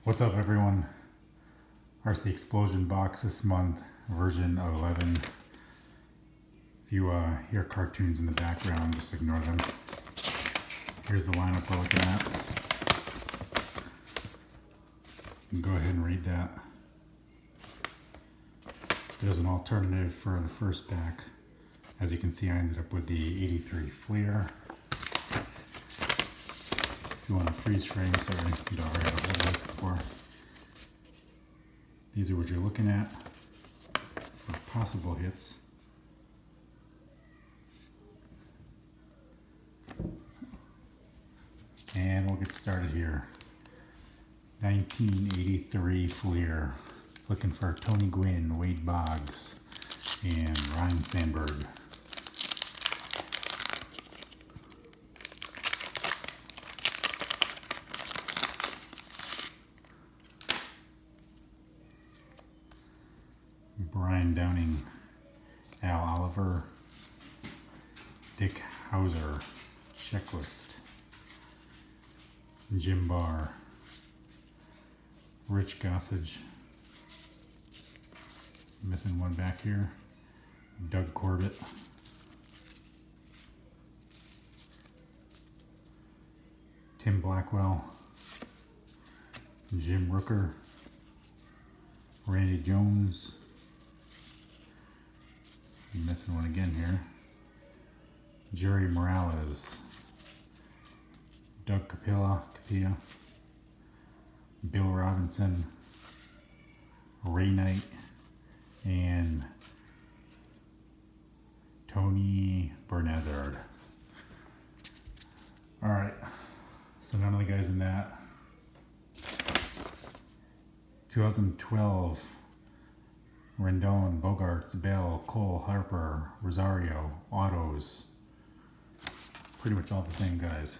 What's up, everyone? RC Explosion Box this month, version of 11. If you hear cartoons in the background, just ignore them. Here's the lineup we're looking at. You can go ahead and read that. There's an alternative for the first pack. As you can see, I ended up with the 83 Fleer. If you want a freeze frame, sorry, you'd already have a hold of this before. These are what you're looking at for possible hits. And we'll get started here. 1983 Fleer. Looking for Tony Gwynn, Wade Boggs, and Ryan Sandberg. Brian Downing, Al Oliver, Dick Hauser, Checklist, Jim Barr, Rich Gossage, missing one back here, Doug Corbett, Tim Blackwell, Jim Rooker, Randy Jones, missing one again here, Jerry Morales, Doug Capilla, Bill Robinson, Ray Knight, and Tony Bernazard. Alright, so none of the guys in that. 2012, Rendon, Bogarts, Bell, Cole, Harper, Rosario, Autos. Pretty much all the same guys.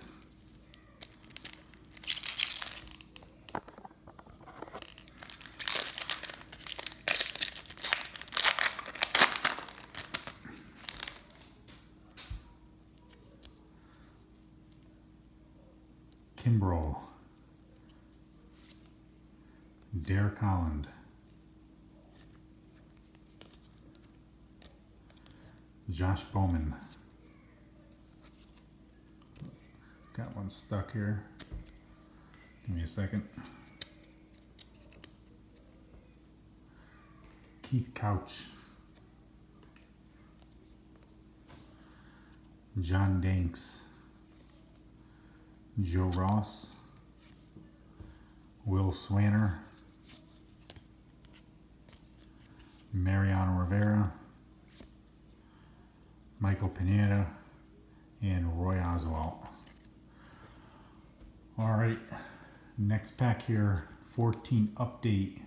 Kimbrel, Derek Holland, Josh Bowman. Got one stuck here. Give me a second. Keith Couch, John Danks, Joe Ross, Will Swanner, Mariano Rivera, Michael Pineda, and Roy Oswalt. Alright, next pack here, 14 update.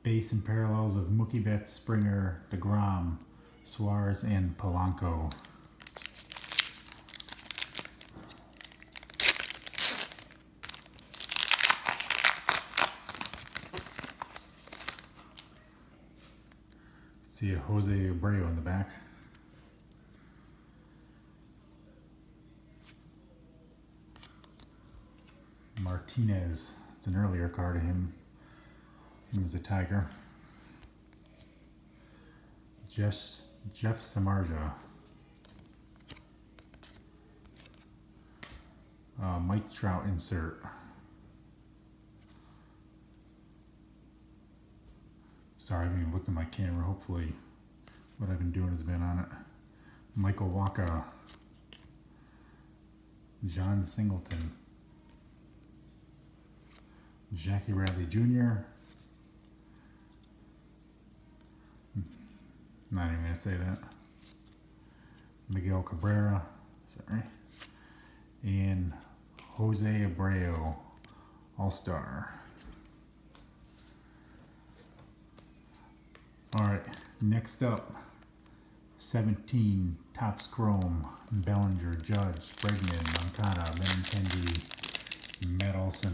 Base and parallels of Mookie Betts, Springer, DeGrom, Suarez, and Polanco. See a Jose Abreu in the back. Martinez, it's an earlier card of him. He was a Tiger. Jeff Samardzija. Mike Trout insert. Sorry, I haven't even looked at my camera. Hopefully what I've been doing has been on it. Michael Wacha. John Singleton. Jackie Bradley Jr. Not even going to say that. Miguel Cabrera. Sorry. And Jose Abreu. All-Star. Alright, next up. 17 Topps Chrome. Bellinger, Judge, Bregman, Moncada, Benintendi, Matt Olson.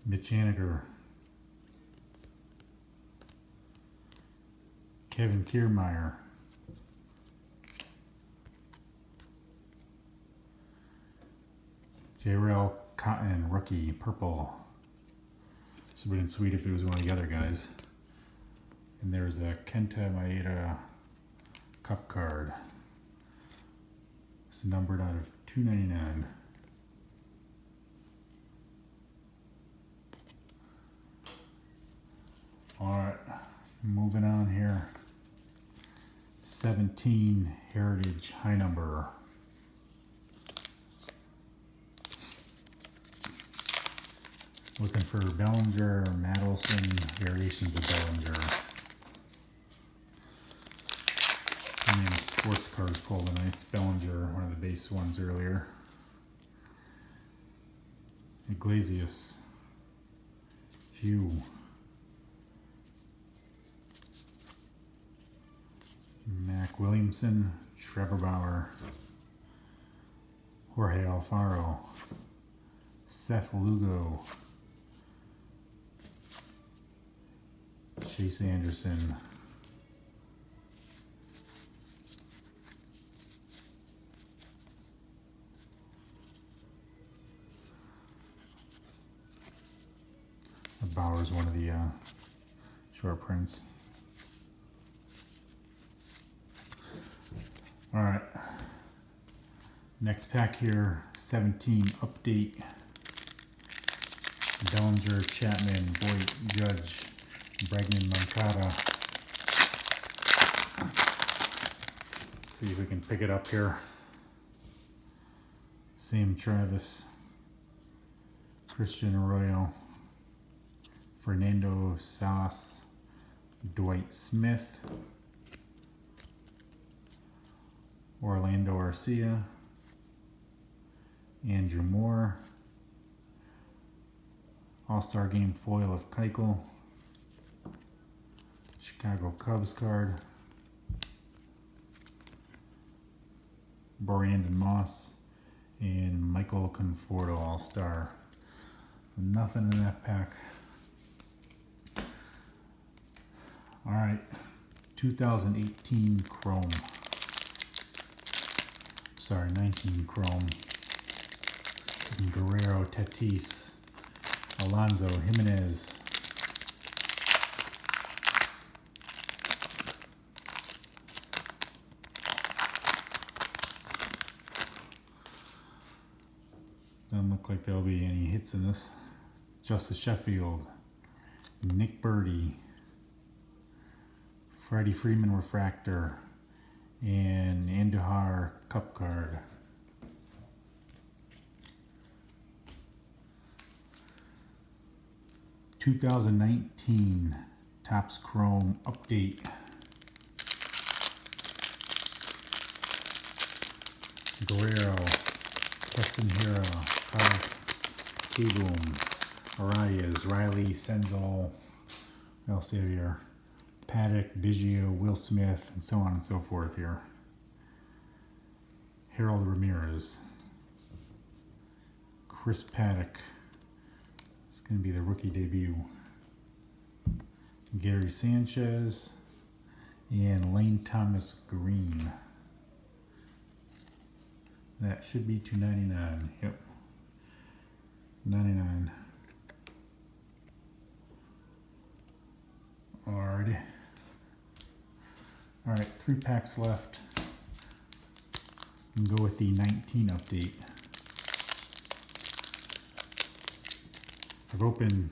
Mitch Haniger, Kevin Kiermaier, Jarrell Cotton, rookie, purple. This would have been sweet if it was one of the other guys. And there's a Kenta Maeda cup card. It's numbered out of 299. Alright, moving on here. 17 Heritage high number. Looking for Bellinger, Madelson, variations of Bellinger. And then sports cards pulled a nice Bellinger, one of the base ones earlier. Iglesias, Hugh, Mac Williamson, Trevor Bauer, Jorge Alfaro, Seth Lugo, Chase Anderson, Bauer's one of the short prints. All right, next pack here, 17 update. Bellinger, Chapman, Voigt, Judge, Bregman, Moncada. Let's see if we can pick it up here. Sam Travis, Christian Arroyo, Fernando Salas, Dwight Smith, Orlando Arcia, Andrew Moore, All-Star Game foil of Keuchel, Chicago Cubs card, Brandon Moss, and Michael Conforto All-Star. Nothing in that pack. All right, 2018 Chrome. Sorry, 19 Chrome. Guerrero, Tatis, Alonso, Jimenez, doesn't look like there'll be any hits in this. Justice Sheffield, Nick Birdie, Freddie Freeman Refractor, and Andujar Cup card. (2019) Topps Chrome update. Guerrero, Keston Hiura, K-Boom, Arias, Riley, Senzel, what else do you have here? Paddock, Biggio, Will Smith, and so on and so forth here. Harold Ramirez, Chris Paddock. It's going to be the rookie debut. Gary Sanchez and Lane Thomas Green. That should be $2.99. Yep, $99. Alrighty. All right, 3 packs left. And go with the 19 update. I've opened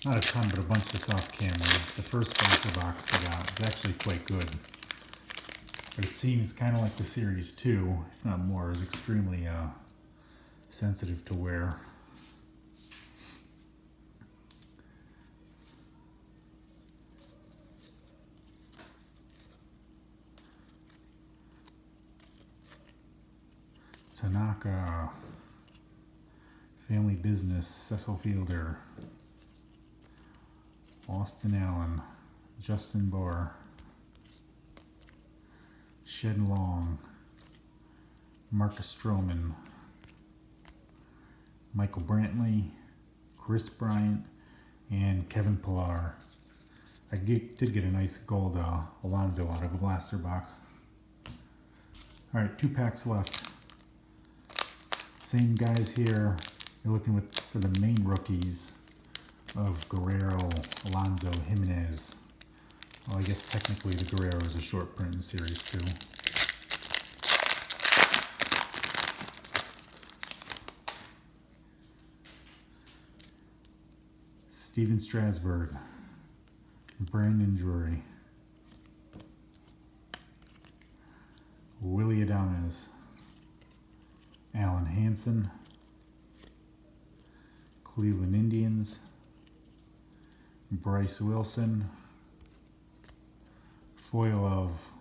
not a ton, but a bunch of soft camera. The first Boxer box I got is actually quite good. But it seems kind of like the Series 2, if not more, is extremely sensitive to wear. Tanaka, Family Business, Cecil Fielder, Austin Allen, Justin Bohr, Shed Long, Marcus Stroman, Michael Brantley, Chris Bryant, and Kevin Pillar. did get a nice gold Alonso out of a blaster box. Alright, 2 packs left. Same guys here. You're looking for the main rookies of Guerrero, Alonso, Jimenez. Well, I guess technically the Guerrero is a short print in Series 2. Steven Strasburg, Brandon Drury, Willie Adames, Alan Hansen, Cleveland Indians, Bryce Wilson, foil of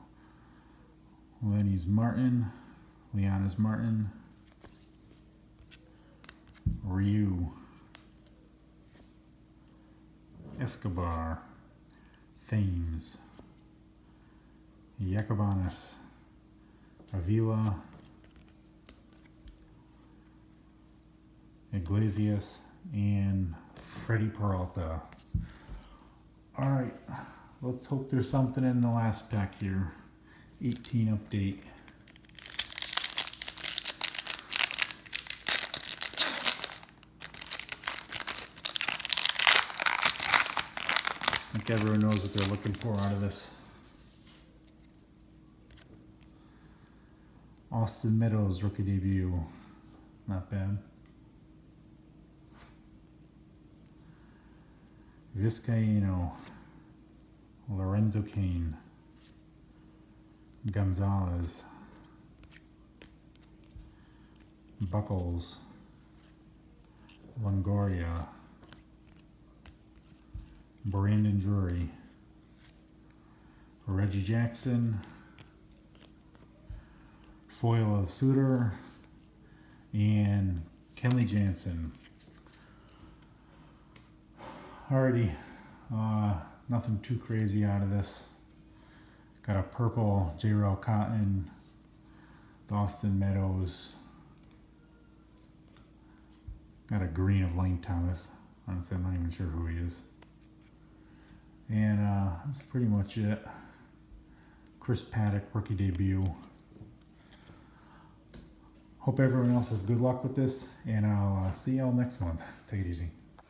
Leonis Martin, Ryu, Escobar, Thames, Yacobanis, Avila, Iglesias, and Freddie Peralta. Alright, let's hope there's something in the last pack here. 18 update. I think everyone knows what they're looking for out of this. Austin Meadows rookie debut. Not bad. Vizcaíno, Lorenzo Cain, Gonzalez, Buckles, Longoria, Brandon Drury, Reggie Jackson, foil of Suter, and Kenley Jansen. Alrighty, nothing too crazy out of this. Got a purple J-Rail Cotton, Austin Meadows. Got a green of Lane Thomas. Honestly, I'm not even sure who he is. And that's pretty much it. Chris Paddock, rookie debut. Hope everyone else has good luck with this, and I'll see y'all next month. Take it easy.